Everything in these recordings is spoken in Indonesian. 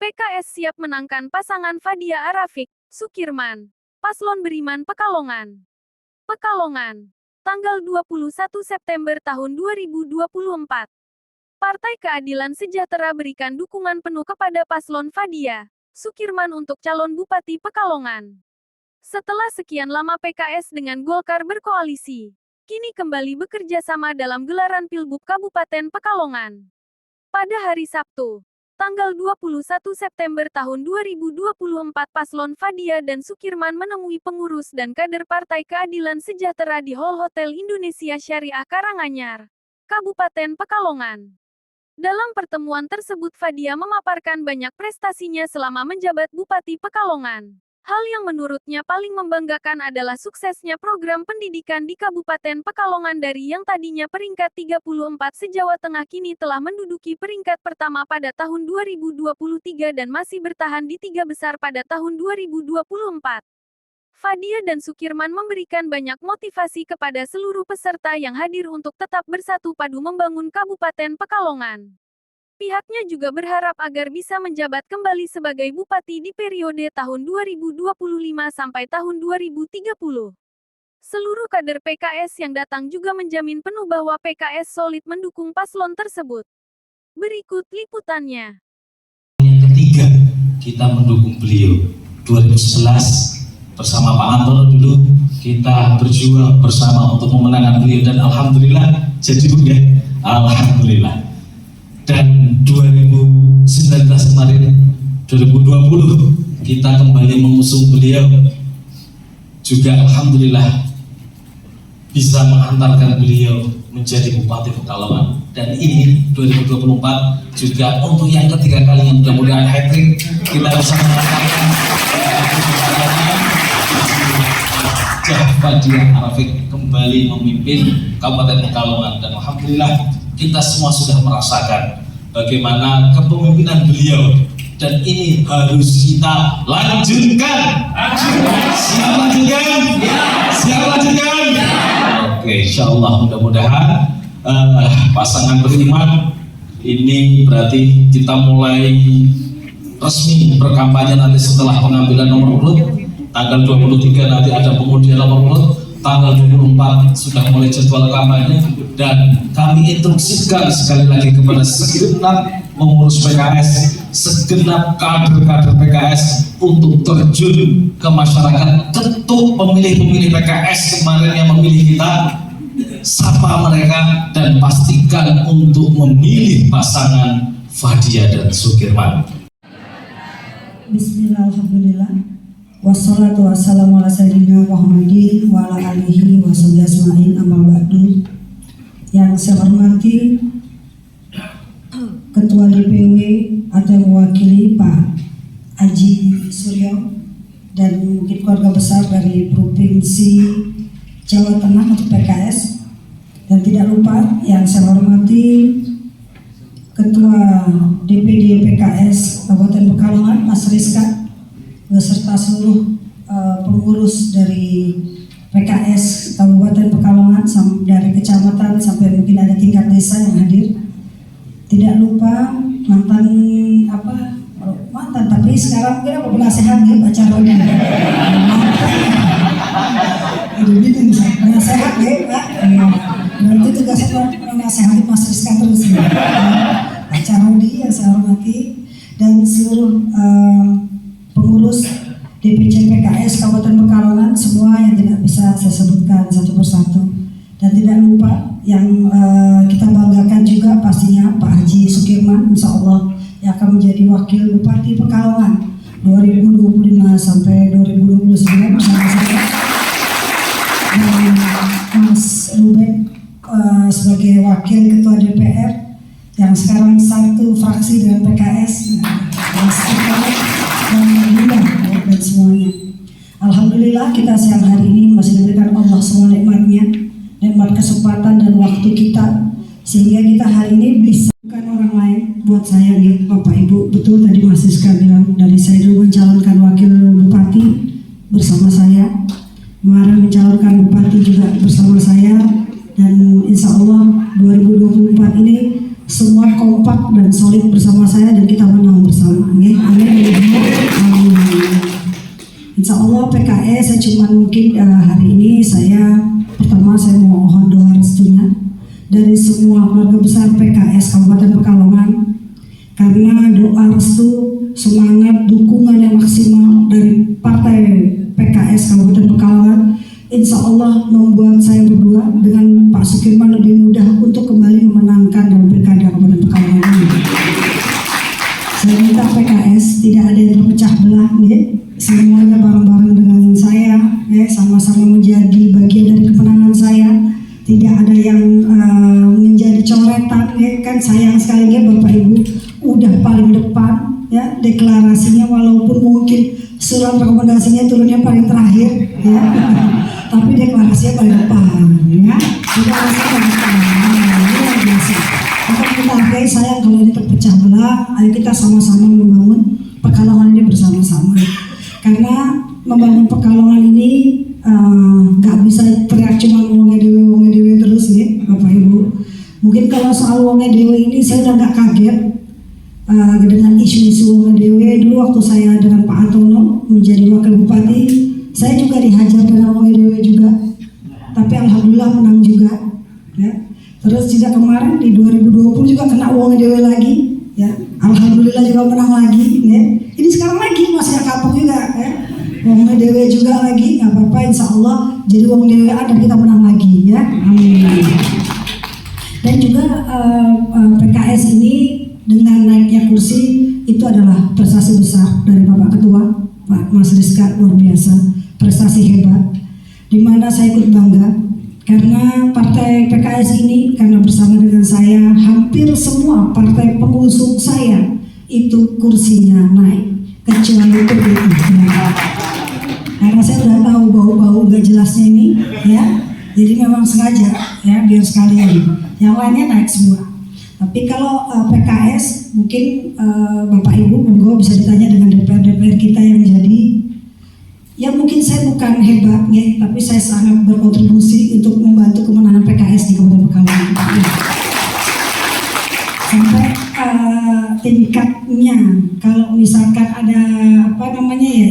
PKS siap menangkan pasangan Fadia Arafik, Sukirman. Paslon Beriman Pekalongan. Pekalongan. Tanggal 21 September tahun 2024. Partai Keadilan Sejahtera berikan dukungan penuh kepada paslon Fadia, Sukirman untuk calon Bupati Pekalongan. Setelah sekian lama PKS dengan Golkar berkoalisi, kini kembali bekerja sama dalam gelaran Pilgub Kabupaten Pekalongan. Pada hari Sabtu, tanggal 21 September tahun 2024, paslon Fadia dan Sukirman menemui pengurus dan kader Partai Keadilan Sejahtera di Hall Hotel Indonesia Syariah Karanganyar, Kabupaten Pekalongan. Dalam pertemuan tersebut Fadia memaparkan banyak prestasinya selama menjabat Bupati Pekalongan. Hal yang menurutnya paling membanggakan adalah suksesnya program pendidikan di Kabupaten Pekalongan dari yang tadinya peringkat 34 se-Jawa Tengah kini telah menduduki peringkat pertama pada tahun 2023 dan masih bertahan di 3 besar pada tahun 2024. Fadia dan Sukirman memberikan banyak motivasi kepada seluruh peserta yang hadir untuk tetap bersatu padu membangun Kabupaten Pekalongan. Pihaknya juga berharap agar bisa menjabat kembali sebagai bupati di periode tahun 2025 sampai tahun 2030. Seluruh kader PKS yang datang juga menjamin penuh bahwa PKS solid mendukung paslon tersebut. Berikut liputannya. Yang ketiga, kita mendukung beliau. 2011 bersama Pak Antono dulu kita berjuang bersama untuk memenangkan beliau dan alhamdulillah jadi ya. Alhamdulillah. Dan 2019 kemarin, 2020, kita kembali mengusung beliau. Juga alhamdulillah bisa menghantarkan beliau menjadi Bupati Pekalongan. Dan ini 2024 juga untuk yang ketiga kalinya mudah-mudahan hat-trick kita bisa menghantarkan Fadia Arafik kembali memimpin Kabupaten Pekalongan. Dan alhamdulillah kita semua sudah merasakan bagaimana kepemimpinan beliau dan ini harus kita lanjutkan. Siap lanjutkan? Siap lanjutkan? Oke, insyaallah mudah-mudahan pasangan beriman ini berarti kita mulai resmi berkampanye nanti setelah pengambilan nomor urut. Tanggal 23 nanti ada pengundian nomor urut. Tanggal 24 sudah mulai jadwal kampanye dan kami instruksikan sekali lagi kepada segenap pengurus PKS, segenap kader-kader PKS untuk terjun ke masyarakat, ketuk pemilih-pemilih PKS kemarin yang memilih kita, sapa mereka dan pastikan untuk memilih pasangan Fadia dan Sukirman. Bismillahirrahmanirrahim. Wassalatu wassalamu ala sayyidina Muhammadin wa ala alihi wa sahbihi ajma'in, amma ba'du. Yang saya hormati Ketua DPW atau mewakili Pak Haji Suryo dan mungkin keluarga besar dari Provinsi Jawa Tengah untuk PKS, dan tidak lupa yang saya hormati Ketua DPD PKS Kabupaten Pekalongan Mas Rizka beserta seluruh pengurus dari PKS Kabupaten Pekalongan dari kecamatan sampai mungkin ada tingkat desa yang hadir. Tidak lupa mantan tapi sekarang mungkin apa penasehat ya Pak Caroni. Itu penasehat ya Pak. Berarti tugasnya menasehati Mas Rizka terus ya. Pak Caroni yang saya hormati dan seluruh pengurus DPC PKS Kabupaten Pekalongan semua yang tidak bisa saya sebutkan satu persatu, dan tidak lupa yang kita banggakan juga pastinya Pak Haji Sukirman, insya Allah yang akan menjadi wakil Bupati Pekalongan 2025 sampai 2029 bersama saya, dan Mas Ruben sebagai wakil Ketua DPR yang sekarang satu fraksi dengan PKS, Mas dan semuanya. Alhamdulillah kita siang hari ini masih diberikan Allah semua nikmatnya, nikmat kesempatan dan waktu kita, sehingga kita hari ini bisa bukan orang lain buat saya nih Bapak Ibu. Betul tadi Mas Rizka bilang dari saya dulu mencalonkan wakil bupati bersama saya, kemarin mencalonkan bupati juga bersama saya, dan insya Allah 2024 ini semua kompak dan solid bersama saya dan kita menang bersama. Amin. saya cuma mungkin hari ini pertama saya mohon doa restunya dari semua keluarga besar PKS Kabupaten Pekalongan, karena doa restu, semangat, dukungan yang maksimal dari Partai PKS Kabupaten Pekalongan insya Allah membuat saya berdua dengan Pak Sukirman lebih mudah untuk kembali memenangkan dalam Pilkada Kabupaten Pekalongan ini. Saya minta PKS tidak ada yang terpecah belah, ya. Semuanya bareng-bareng dengan saya, ya, sama-sama menjadi bagian dari kemenangan saya. Tidak ada yang menjadi coretan, ya. Kan sayang sekali ya Bapak Ibu udah paling depan, ya, deklarasinya walaupun mungkin surat rekomendasinya turunnya paling terakhir, ya. Tapi deklarasinya paling depan, ya. Deklarasinya paling depan, luar biasa. Untuk kita hargai, sayang kalau ini terpecah belah. Ayo kita sama-sama membangun Pekalongan ini bersama-sama. Karena membangun Pekalongan ini nggak bisa teriak cuma wonge dewe terus ya Bapak Ibu. Mungkin kalau soal wonge dewe ini saya udah nggak kaget dengan isu-isu wonge dewe. Dulu waktu saya dengan Pak Antono menjadi wakil bupati, saya juga dihajar dengan wonge dewe juga. Tapi alhamdulillah menang juga, ya. Terus juga kemarin di 2020 juga kena wonge dewe lagi, ya. Alhamdulillah juga menang lagi, ya. Ini sekarang lagi masih kapok juga, ya. Wonge dewe juga lagi, nggak apa-apa, insya Allah jadi wonge dewe dan kita menang lagi, ya. Amin. Dan juga PKS ini dengan naiknya kursi itu adalah prestasi besar dari Bapak Ketua Pak Mas Rizka, luar biasa, prestasi hebat, di mana saya ikut bangga. Karena partai PKS ini, karena bersama dengan saya, hampir semua partai pengusung saya itu kursinya naik, kecuali PDI. Karena saya udah tahu bau-bau gak jelasnya ini, ya. Jadi memang sengaja, ya, biar sekalian. Yang lainnya naik semua. Tapi kalau PKS, mungkin Bapak Ibu monggo bisa ditanya dengan DPR kita yang jadi. Ya mungkin saya bukan hebat, ya, tapi saya sangat berkontribusi untuk membantu kemenangan PKS di Kabupaten Pekalongan. Sampai tingkatnya, kalau misalkan ada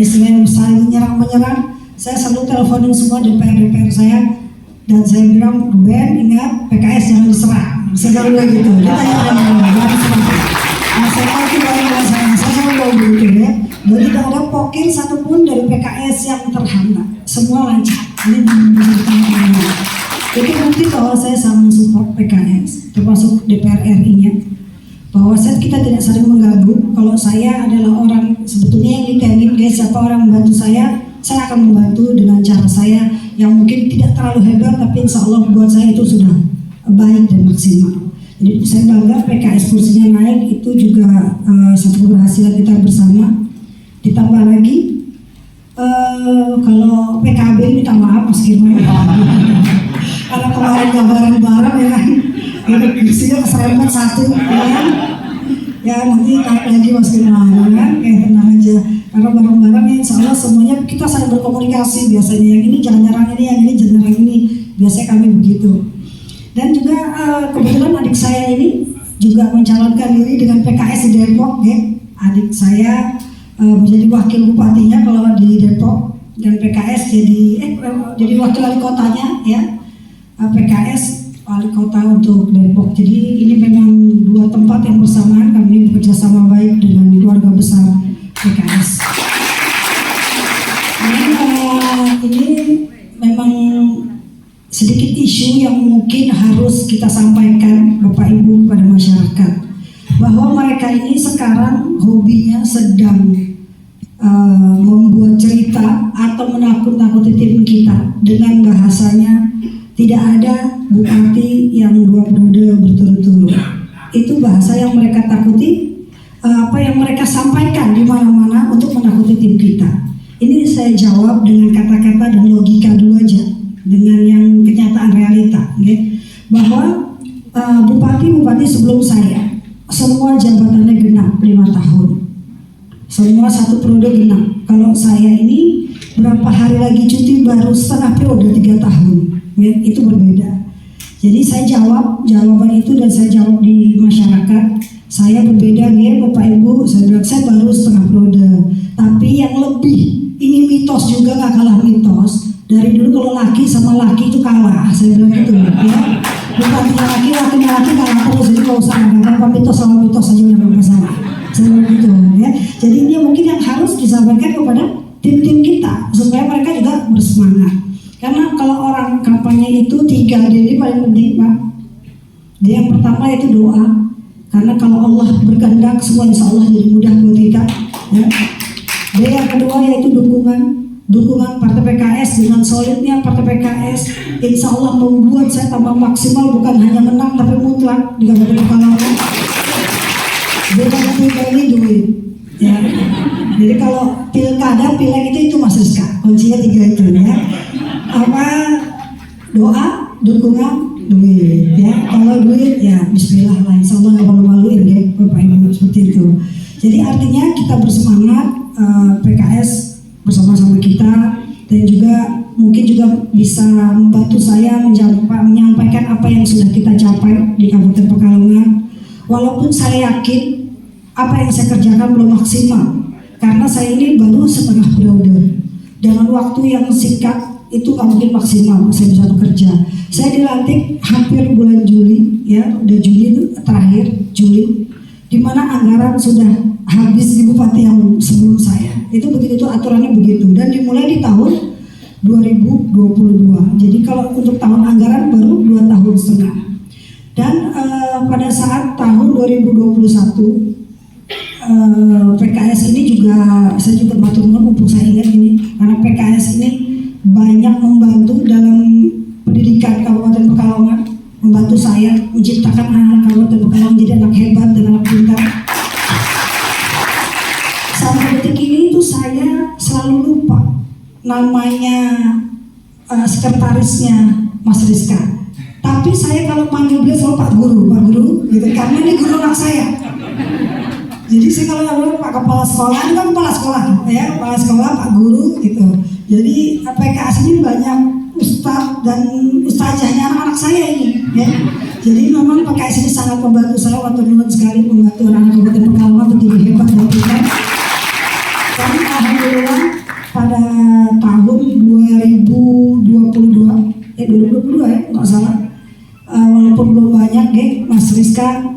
istilahnya saling menyerang, saya selalu teleponin semua DPR saya dan saya bilang, Ben, ingat PKS jangan diserang. Saya bilang gitu, ditanya jangan diserang. Saya selalu bawa begitu, ya. Jadi tidak ada pokir satupun dari PKS yang terhambat, semua lancar. Ini jadi nanti bahwa saya sama support PKS, termasuk DPR RI-nya, bahwa kita tidak saling mengganggu. Kalau saya adalah orang sebetulnya yang ditengin, guys, siapa orang membantu saya akan membantu dengan cara saya yang mungkin tidak terlalu hebat, tapi insya Allah buat saya itu sudah baik dan maksimal. Jadi saya bangga PKS kursinya naik, itu juga satu keberhasilan kita bersama. Ditambah lagi kalau PKB minta maaf Mas Kirman karena kemarin gak bareng ya kan, jadi kursinya keserempet satu, ya nanti naik lagi Mas Kirman, ya kan, tenang aja, karena bareng-bareng ya insya Allah semuanya kita saling berkomunikasi. Biasanya yang ini jangan nyerang ini, yang ini jangan nyerang ini, biasanya kami begitu. Dan juga kebetulan adik saya ini juga mencalonkan diri dengan PKS di Depok, ya. Adik saya menjadi wakil bupatinya kalau di Depok, dan PKS jadi wakil wali kotanya, ya. PKS wali kota untuk Depok. Jadi ini memang dua tempat yang bersamaan kami bekerja sama baik dengan keluarga besar PKS. Ini memang sedikit isu yang mungkin harus kita sampaikan Bapak Ibu kepada masyarakat, bahwa mereka ini sekarang hobinya sedang membuat cerita atau menakut-nakuti tim kita dengan bahasanya tidak ada bupati yang 2 periode berturut-turut. Itu bahasa yang mereka takuti, apa yang mereka sampaikan di mana-mana untuk menakuti tim kita. Ini saya jawab dengan kata-kata dan logika dulu aja, dengan yang kenyataan realita, ya. Bahwa bupati-bupati sebelum saya semua jabatannya genap 5 tahun, semua 1 periode genap. Kalau saya ini berapa hari lagi cuti baru setengah periode 3 tahun, ya, itu berbeda. Jadi saya jawab jawaban itu dan saya jawab di masyarakat. Saya berbeda, ya Bapak Ibu, saya bilang saya baru setengah periode, tapi yang lebih ini mitos juga, nggak kalah mitos. Dari dulu kalau laki sama laki itu kalah, saya bilang gitu ya. Bukan laki kalah terus, jadi kalau usah apa mitos sama mitos saja udah bermasalah. Saya bilang gitu ya. Jadi ini mungkin yang harus disampaikan kepada tim-tim kita supaya mereka juga bersemangat. Karena kalau orang kampanye itu 3D ini paling penting, Pak. Yang pertama itu doa. Karena kalau Allah berkehendak semua insya Allah jadi mudah buat kita. Ya. Yang kedua yaitu dukungan Partai PKS. Dengan solidnya Partai PKS insya Allah membuat saya tambah maksimal, bukan hanya menang tapi mutlak di Kabupaten Pekalongan. Bukan ketiga ini duit ya. Jadi kalau pilkada, pileg itu Mas Rizka, kuncinya 3 itu ya. Apa doa, dukungan, duit ya. Kalau duit ya bismillah lah, insya Allah nggak malu-maluin ya Bapak Ibu, seperti itu. Jadi artinya kita bersemangat, PKS bersama-sama kita, dan juga mungkin juga bisa membantu saya menyampaikan apa yang sudah kita capai di Kabupaten Pekalongan. Walaupun saya yakin apa yang saya kerjakan belum maksimal, karena saya ini baru setengah periode. Dengan waktu yang singkat itu nggak mungkin maksimal saya bisa bekerja. Saya dilantik hampir bulan Juli, ya udah Juli itu terakhir Juli, di mana anggaran sudah habis di bupati yang sebelum saya. Itu begitu, itu aturannya begitu, dan dimulai di tahun 2022. Jadi kalau untuk tahun anggaran baru 2,5 tahun. Dan pada saat tahun 2021 PKS ini juga, saya juga matur nuwun untuk saya ingat ini, karena PKS ini banyak membantu dalam pendidikan Kabupaten Pekalongan, membantu saya menciptakan anak Kabupaten Pekalongan jadi anak hebat dan anak pintar. Sampai detik ini itu saya selalu lupa namanya sekretarisnya Mas Rizka. Tapi saya kalau panggil beliau selalu Pak Guru gitu, karena ini guru anak saya. Jadi saya kalau ngomong Pak Kepala Sekolah, ini kan Kepala Sekolah ya, Kepala Sekolah, Pak Guru gitu. Jadi PKS ini banyak ustadz dan ustazahnya anak-anak saya ini ya. Jadi memang PKS ini sangat membantu saya, waktu dulu sekali membantu anak-anak Kabupaten Pekalongan untuk jadi hebat dan pintar. Dan alhamdulillah pada tahun 2022 ya, nggak salah, walaupun belum banyak ya, Mas Rizka,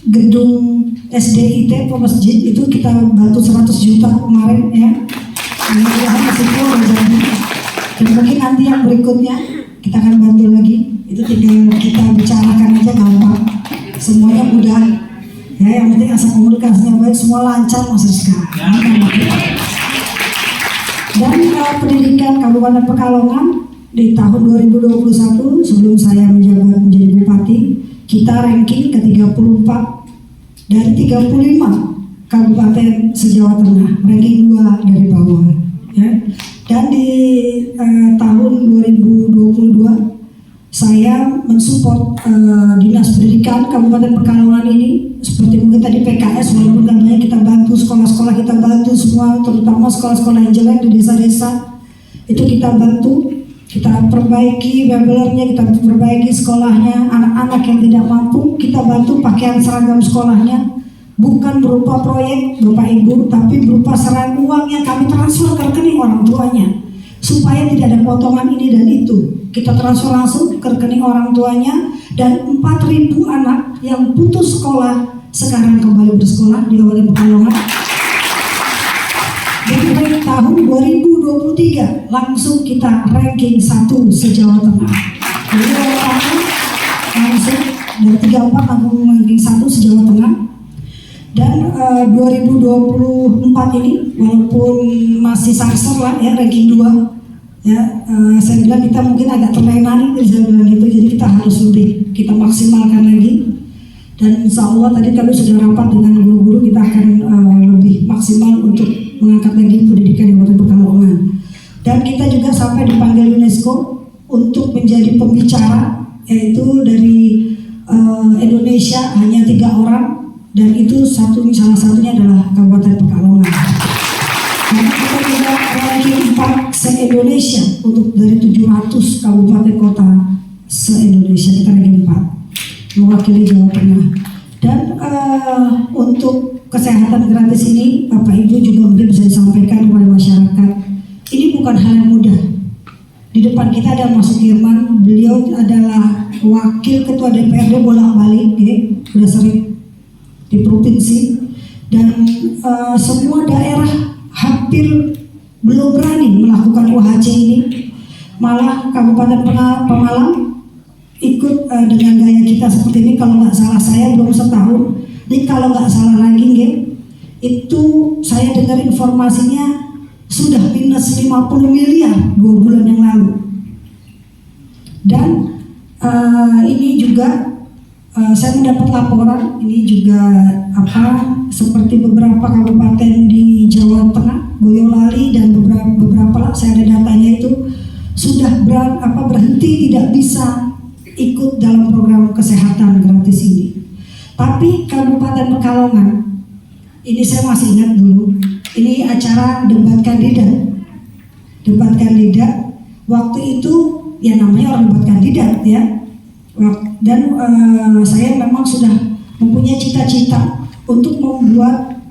gedung SDIT atau masjid itu kita bantu 100 juta kemarin ya. Mudah-mudahan masih full jadi. Dan mungkin nanti yang berikutnya kita akan bantu lagi. Itu tinggal kita bicarakan aja, gampang. Semuanya mudah. Ya, yang penting asal komunikasinya baik, semua lancar Mas Rizka. Dan pendidikan Kabupaten Pekalongan di tahun 2021 sebelum saya menjabat menjadi bupati, kita ranking ke-34 dari 35 kabupaten se-Jawa Tengah, ranking 2 dari bawah ya. Dan di tahun 2022 saya mensupport Dinas Pendidikan Kabupaten Pekalongan ini, seperti mungkin tadi PKS, walaupun katanya kita bantu sekolah-sekolah, kita bantu semua, terutama sekolah-sekolah yang jelek di desa-desa itu kita bantu, kita perbaiki babelernya, kita perbaiki sekolahnya. Anak-anak yang tidak mampu kita bantu pakaian seragam sekolahnya, bukan berupa proyek Bapak Ibu, tapi berupa serang uang yang kami transfer ke rekening orang tuanya, supaya tidak ada potongan ini dan itu. Kita transfer langsung ke rekening orang tuanya, dan 4.000 anak yang putus sekolah sekarang kembali bersekolah di Kabupaten Pekalongan. Dari tahun 2023 langsung kita ranking 1 se-Jawa Tengah. Jadi langsung dari 34 langsung ranking 1 se-Jawa Tengah. Dan 2024 ini walaupun masih sangser lah ya, ranking 2 ya, saya bilang kita mungkin agak terlena nih, saya bilang gitu. Jadi kita harus lebih kita maksimalkan lagi. Dan insya Allah tadi kami sudah rapat dengan guru-guru, kita akan lebih maksimal untuk mengangkat lagi pendidikan di Kabupaten Pekalongan. Dan kita juga sampai dipanggil UNESCO untuk menjadi pembicara, yaitu dari Indonesia hanya 3 orang, dan itu salah satunya adalah Kabupaten Pekalongan. Karena kita juga ranking 4 se-Indonesia untuk dari 700 kabupaten kota se-Indonesia, kita ranking 4 mewakili Jawa Tengah. Dan untuk kesehatan gratis ini Bapak Ibu juga mungkin bisa disampaikan kepada masyarakat, ini bukan hal yang mudah depan kita ada Mas Sukirman, beliau adalah wakil ketua DPRD bolak-balik, sudah sering di provinsi, dan semua daerah hampir belum berani melakukan UHC ini. Malah Kabupaten Pemalang ikut dengan gaya kita seperti ini. Kalau nggak salah saya belum setahun, jadi kalau nggak salah lagi itu saya dengar informasinya sudah minus 50 miliar 2 bulan yang lalu. Dan ini juga saya mendapat laporan, ini juga seperti beberapa kabupaten di Jawa Tengah, Boyolali dan beberapa saya ada datanya itu sudah berhenti, tidak bisa ikut dalam program kesehatan gratis ini. Tapi Kabupaten Pekalongan, ini saya masih ingat dulu, ini acara debat kandidat. Waktu itu ya namanya orang debat kandidat ya. Dan saya memang sudah mempunyai cita-cita untuk membuat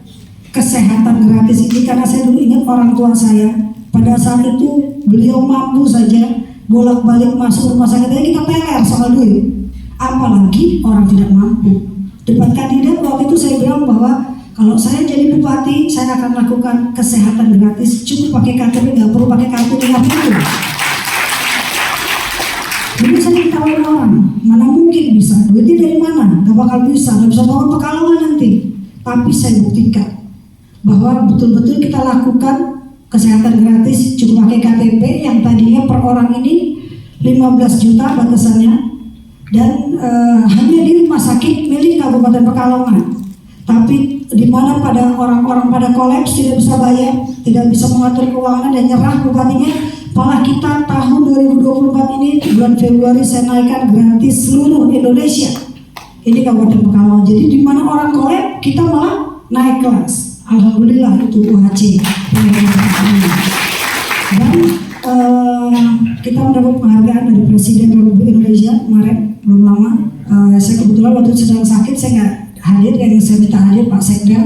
kesehatan gratis ini, karena saya dulu ingat orang tua saya pada saat itu beliau mampu saja bolak-balik masuk rumah sakit aja kita teler soal duit, apalagi orang tidak mampu. Debat kandidat waktu itu saya bilang bahwa kalau saya jadi bupati, saya akan lakukan kesehatan gratis, cukup pakai KTP, nggak perlu pakai kartu dengan itu. Jadi saya ditawarin orang, mana mungkin bisa, duitnya dari mana? Gak bakal bisa, gak bisa bawa Pekalongan nanti. Tapi saya buktikan bahwa betul-betul kita lakukan kesehatan gratis, cukup pakai KTP yang tadinya per orang ini 15 juta batasannya, dan hanya di rumah sakit milik Kabupaten Pekalongan. Tapi di mana pada orang-orang pada kolaps, tidak bisa bayar, tidak bisa mengatur keuangan dan nyerah bupatinya. Malah kita tahun 2024 ini bulan Februari saya naikkan gratis seluruh Indonesia. Ini Kabupaten Pekalongan. Jadi di mana orang kolaps, kita malah naik kelas. Alhamdulillah itu UHC. Dan kita mendapat penghargaan dari Presiden Republik Indonesia kemarin, belum lama. Saya kebetulan waktu sedang sakit, saya nggak hadir, yang saya minta hadir Pak Sekda.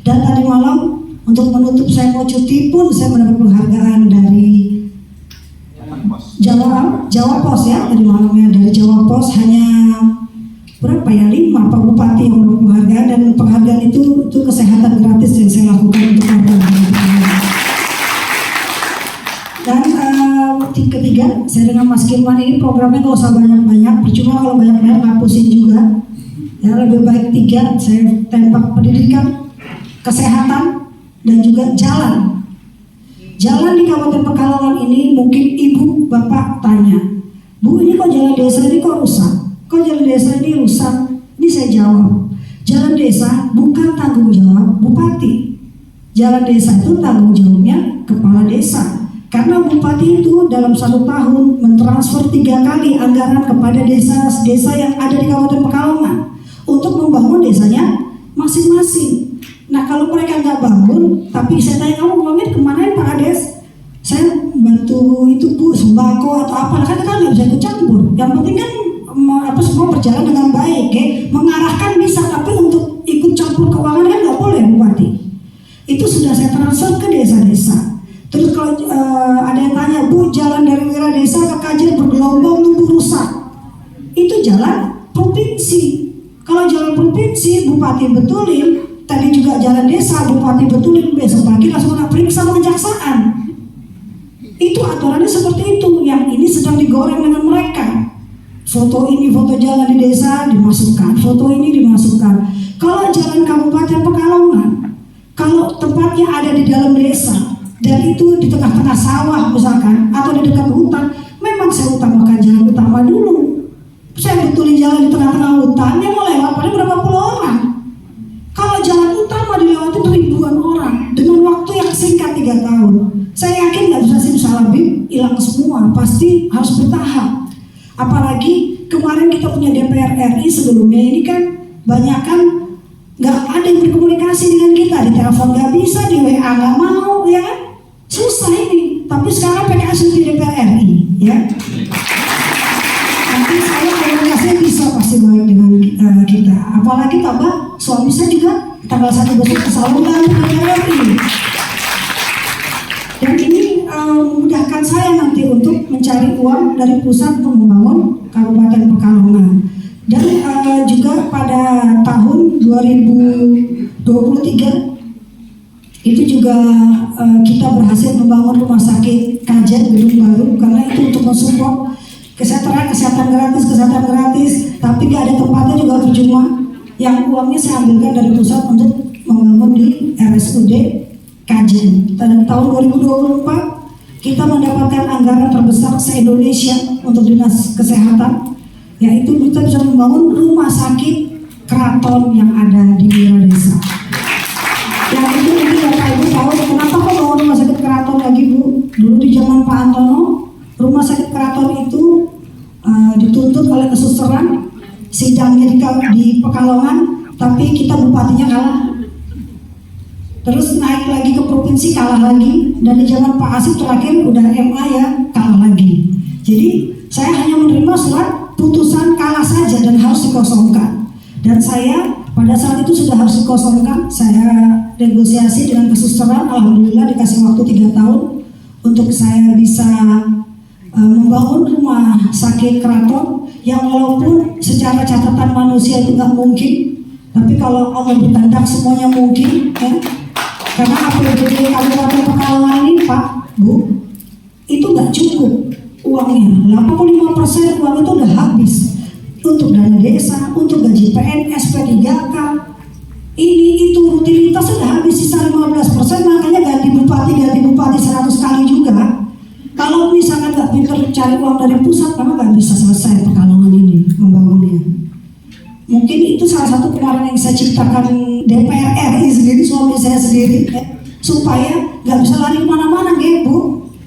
Dan tadi malam untuk menutup saya mau cuti pun saya mendapat penghargaan dari Jawa Pos ya, tadi malamnya dari Jawa Pos, hanya berapa ya, 5 Pak Bupati yang mendapat penghargaan, dan penghargaan itu kesehatan gratis yang saya lakukan untuk warga. Dan ketiga, saya dengan Mas Kirman ini programnya nggak usah banyak-banyak, percuma kalau banyak-banyak ngapusin juga. Ya, lebih baik 3, saya tembak pendidikan, kesehatan, dan juga jalan. Jalan di Kabupaten Pekalongan ini mungkin ibu bapak tanya, Bu, ini kok jalan desa ini kok rusak? Kok jalan desa ini rusak? Ini saya jawab, jalan desa bukan tanggung jawab bupati. Jalan desa itu tanggung jawabnya kepala desa. Karena bupati itu dalam 1 tahun mentransfer 3 kali anggaran kepada desa-desa yang ada di Kabupaten Pekalongan untuk membangun desanya masing-masing. Nah kalau mereka nggak bangun, tapi saya tanya, kamu uangnya kemana Pak Ades? Saya bantu itu Bu, sembako atau apa, kan kita nggak bisa ikut campur. Yang penting kan semua berjalan dengan baik, ya. Mengarahkan bisa, tapi untuk ikut campur keuangan kan nggak boleh bupati. Itu sudah saya transfer ke desa-desa. Terus kalau ada yang tanya, Bu, jalan dari Wira Desa ke Kajen bergelombang nunggu rusak, itu jalan provinsi. Kalau jalan provinsi, bupati betulin. Tadi juga jalan desa, bupati betulin, besok pagi langsung kena periksa sama kejaksaan. Itu aturannya seperti itu. Yang ini sedang digoreng dengan mereka. Foto ini, foto jalan di desa dimasukkan, foto ini dimasukkan. Kalau jalan Kabupaten Pekalongan, kalau tempatnya ada di dalam desa dan itu di tengah-tengah sawah misalkan, atau di dekat hutan, memang saya utamakan jalan utama dulu. Saya betulin jalan di tengah-tengah hutan, yang mau lewat paling berapa puluh orang. Kalau jalan utama dilewati ribuan orang dengan waktu yang singkat 3 tahun, saya yakin nggak bisa simsalabim hilang semua, pasti harus bertahap. Apalagi kemarin kita punya DPR RI sebelumnya ini kan banyak kan nggak ada yang berkomunikasi dengan kita, di telepon nggak bisa, di WA nggak mau, ya kan? Susah ini. Tapi sekarang PKS di DPR RI, ya. Nanti saya komunikasinya bisa pasti baik dengan kita. Apalagi tambah suami saya juga tanggal 1 besok ke Salongan DPR RI. Dan ini memudahkan saya nanti untuk mencari uang dari pusat untuk membangun Kabupaten Pekalongan. Dan juga pada tahun 2023 itu juga kita berhasil membangun rumah sakit Kajen gedung baru, karena itu untuk mensupport kesehatan gratis, tapi gak ada tempatnya juga percuma. Yang uangnya saya ambilkan dari pusat untuk membangun di RSUD Kajen. Dan tahun 2024 kita mendapatkan anggaran terbesar se-Indonesia untuk dinas kesehatan, yaitu kita bisa membangun rumah sakit keraton yang ada di Wira Desa. Yang itu mungkin Bapak Ibu tahu kenapa kok bangun rumah sakit keraton lagi, Bu? Dulu di zaman Pak Antono, rumah sakit keraton itu dituntut oleh kesusahan, sidangnya di Pekalongan, tapi kita bupatinya kalah. Terus naik lagi ke provinsi, kalah lagi, dan di zaman Pak Asif terakhir udah MA ya, kalah lagi. Jadi saya hanya menerima surat putusan kalah saja dan harus dikosongkan. Dan saya pada saat itu sudah harus dikosongkan, saya negosiasi dengan kesusahan, alhamdulillah dikasih waktu 3 tahun untuk saya bisa membangun rumah sakit keraton yang walaupun secara catatan manusia itu nggak mungkin, tapi kalau Allah berkehendak semuanya mungkin ya. Karena APBD Kabupaten Pekalongan ini Pak, Bu, itu nggak cukup uangnya, 85% uang itu udah habis untuk dana desa, untuk gaji PNS, P3K, ini itu rutinitas sudah habis, sisa 15%, makanya ganti bupati 100 kali juga. Kalau misalkan nggak pintar cari uang dari pusat, karena nggak bisa selesai Pekalongan ini membangunnya. Mungkin itu salah satu kemarin yang saya ciptakan DPR RI sendiri, suami saya sendiri, ya, supaya nggak bisa lari kemana-mana, gitu, Bu.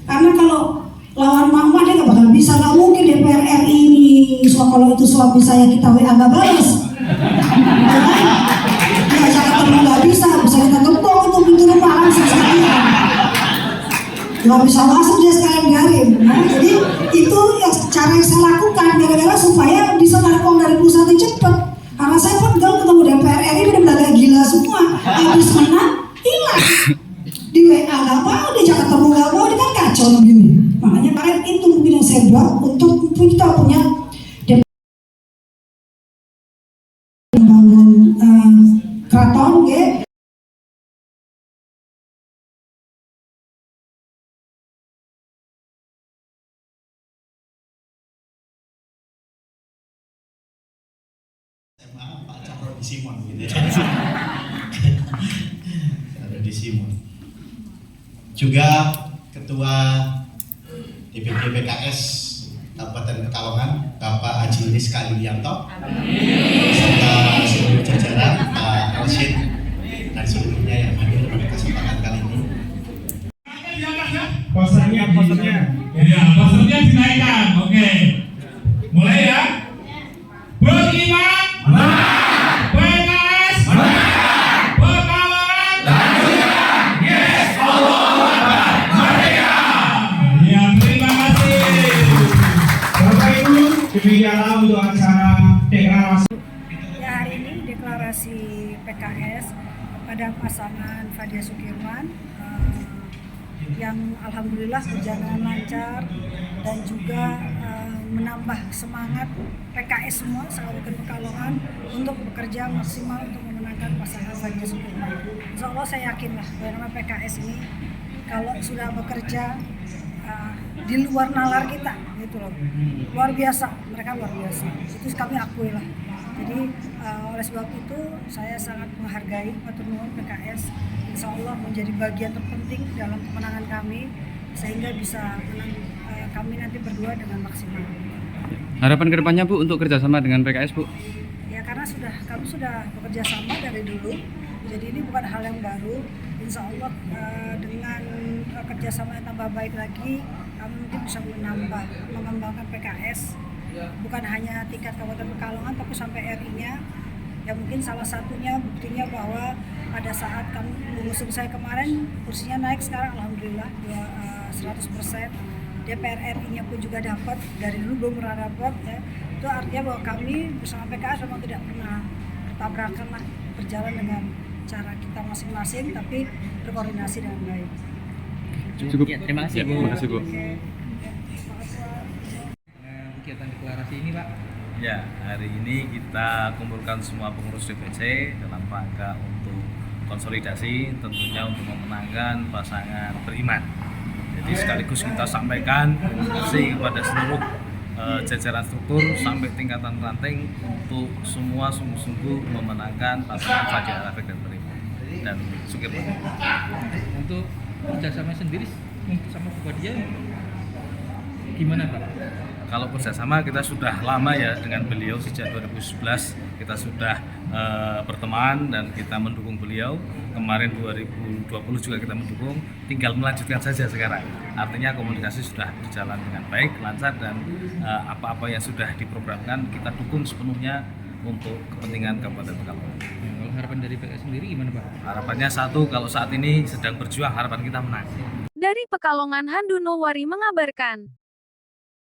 Karena kalau lawan mama dia nggak bakal bisa, nggak mungkin DPR RI ini. Kalau itu suami saya kita WA nggak balas, ya jangan temen nggak bisa kita gembok itu pintu rumah langsung sekalian. Nggak bisa masuk dia sekalian biarin. Nah, jadi itu yang cara yang saya lakukan gara-gara supaya bisa narik uang dari pusatnya cepet. Karena saya pegang ketemu DPR RI benar-benar agak gila semua. Habis menang hilang. Di WA nggak mau, dia jangan ketemu nggak mau, dia kan kacau begini. Makanya kemarin itu mungkin yang saya buat untuk kita punya membangun keraton, ya. Pak Cakro di Simon gitu ya. Ada di Simon. Juga Ketua DPD PKS Kabupaten Pekalongan, Bapak Haji Rizka Yulianto, serta seluruh jajaran Pak Rosid dan seluruhnya yang hadir pada kesempatan kali ini. Posternya. Ya, posternya dinaikkan. Oke. Mulai ya. Beriman. PKS. Pekalongan. Yes, Allahu Akbar. Merdeka. Ya, terima kasih. Bapak Ibu, demikianlah untuk acara deklarasi. Ya, hari ini deklarasi PKS pada pasangan Fadia Sukirman yang alhamdulillah berjalan lancar dan juga menambah semangat PKS semua Kabupaten Pekalongan untuk bekerja maksimal untuk memenangkan pasangan Fadia Sukirman. Insya Allah saya yakin lah bahwa PKS ini kalau sudah bekerja di luar nalar kita gitu loh, luar biasa, mereka luar biasa, itu kami akui lah. Jadi oleh sebab itu saya sangat menghargai matur nuwun PKS, insya Allah menjadi bagian terpenting dalam kemenangan kami sehingga bisa menang kami nanti berdua dengan maksimal. Harapan kedepannya Bu untuk kerjasama dengan PKS Bu? Ya karena kami sudah bekerja sama dari dulu, jadi ini bukan hal yang baru. Insya Allah dengan kerjasama yang tambah baik lagi, kami mungkin bisa menambah mengembangkan PKS bukan hanya tingkat Kabupaten Pekalongan tapi sampai RI-nya. Ya mungkin salah satunya buktinya bahwa pada saat kami mengusung saya kemarin kursinya naik, sekarang alhamdulillah 100%. DPR RI-nya pun juga dapat, dari dulu belum pernah dapat ya. Itu artinya bahwa kami bersama PKS memang tidak pernah bertabrakan lah, berjalan dengan cara kita masing-masing tapi berkoordinasi dengan baik. Cukup. Ya, terima kasih Bu. Terima kasih Bu. Oke. kegiatan deklarasi ini Pak? Ya, hari ini kita kumpulkan semua pengurus DPC dalam rangka untuk konsolidasi, tentunya untuk memenangkan pasangan beriman. Jadi sekaligus kita sampaikan terima kasih kepada seluruh jajaran struktur sampai tingkatan ranting untuk semua sungguh-sungguh memenangkan pasangan Fadia Arafik dan Beriman dan Sukirman. Untuk kerjasama sendiri sama Fadia gimana Pak? Kalau kerjasama kita sudah lama ya dengan beliau sejak 2011 kita sudah berteman dan kita mendukung beliau. Kemarin 2020 juga kita mendukung, tinggal melanjutkan saja sekarang. Artinya komunikasi sudah berjalan dengan baik, lancar dan apa-apa yang sudah diprogramkan kita dukung sepenuhnya untuk kepentingan Kabupaten Pekalongan. Kalau harapan dari PKS sendiri gimana Pak? Harapannya satu, kalau saat ini sedang berjuang harapan kita menang. Dari Pekalongan, Handono Wari mengabarkan.